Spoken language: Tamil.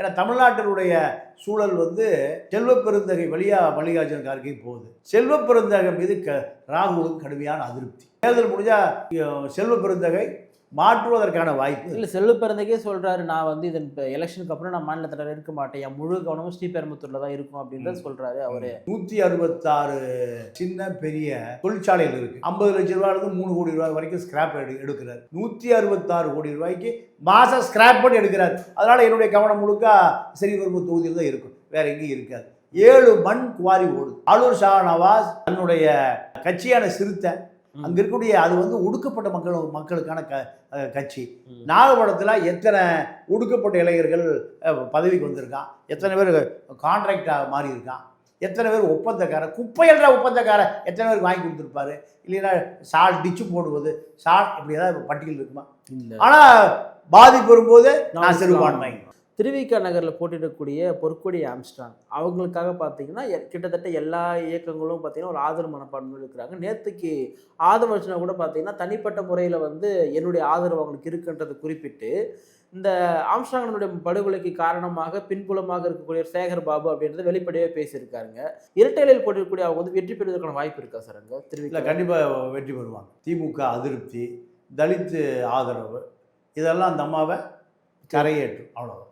ஏன்னா தமிழ்நாட்டினுடைய சூழல் செல்வ பெருந்தகை வழியா மல்லிகார்ஜுன கார்கே போகுது. செல்வ பெருந்தகை மீது ராகுலுக்கு கடுமையான அதிருப்தி. தேர்தல் முடிஞ்சா செல்வ பெருந்தகை மாற்றுவதற்கான வாய்ப்பு இல்லை. செல்வ பெருந்தகே சொல்றாரு, நான் இதன் எலெக்ஷனுக்கு அப்புறம் நான் மாநிலத்தில் இருக்க மாட்டேன், என் முழு கவனமும் ஸ்ரீபெரும்புத்தூர்ல தான் இருக்கும் அப்படின்றத சொல்றாரு அவரு. 166 சின்ன பெரிய தொழிற்சாலைகள் இருக்கு. 50 லட்சம் ரூபாயிலிருந்து 3 கோடி ரூபாய் வரைக்கும் ஸ்கிராப் எடுக்கிறார். 166 கோடி ரூபாய்க்கு மாசம் ஸ்கிராப் பண்ணி எடுக்கிறார். அதனால என்னுடைய கவனம் முழுக்க ஸ்ரீபெரும்புத்தூர் தொகுதியில் தான் இருக்கும், வேற எங்கேயும் இருக்காது. 7 மண் குவாரி ஓடுது. ஆலூர் ஷா நவாஸ் தன்னுடைய கட்சியான சிறுத்தை அங்க இருக்கக்கூடிய அது ஒடுக்கப்பட்ட மக்களுக்கான கட்சி. நாகப்படத்தில் எத்தனை ஒடுக்கப்பட்ட இளைஞர்கள் பதவிக்கு வந்திருக்கான், எத்தனை பேர் கான்ட்ராக்டாக மாறி இருக்கான், எத்தனை பேர் ஒப்பந்தக்காரர், குப்பையல்ற ஒப்பந்தக்காரர் எத்தனை பேருக்கு வாங்கி கொடுத்துருப்பாரு. இல்லைன்னா சால் டிச்சு போடுவது, சால் இப்படி ஏதாவது பட்டியல் இருக்குமா? ஆனால் பாதிப்பு வரும்போது நான் சிறுபான்மை. திருவிக நகரில் போட்டியிடக்கூடிய பொற்கொடி ஆம்ஸ்ட்ராங் அவங்களுக்காக பார்த்தீங்கன்னா கிட்டத்தட்ட எல்லா இயக்கங்களும் பார்த்தீங்கன்னா ஒரு ஆதரவு மனப்பான்மை இருக்கிறாங்க. நேற்றுக்கு ஆதவர்ச்சனா கூட பார்த்தீங்கன்னா தனிப்பட்ட முறையில் என்னுடைய ஆதரவு அவங்களுக்கு இருக்குன்றது குறிப்பிட்டு இந்த ஆம்ஸ்ட்ராங்கனுடைய படுகொலைக்கு காரணமாக பின்புலமாக இருக்கக்கூடிய சேகர் பாபு அப்படின்றத வெளிப்படையாக பேசியிருக்காருங்க. இரட்டையிலையில் போட்டிருக்கக்கூடிய அவங்க வெற்றி பெறுவதற்கான வாய்ப்பு இருக்கா சார்? அங்கே திருவிக கண்டிப்பாக வெற்றி பெறுவாங்க. திமுக அதிருப்தி, தலித் ஆதரவு, இதெல்லாம் அந்த அம்மாவை கரையேற்றும், அவ்வளோதான்.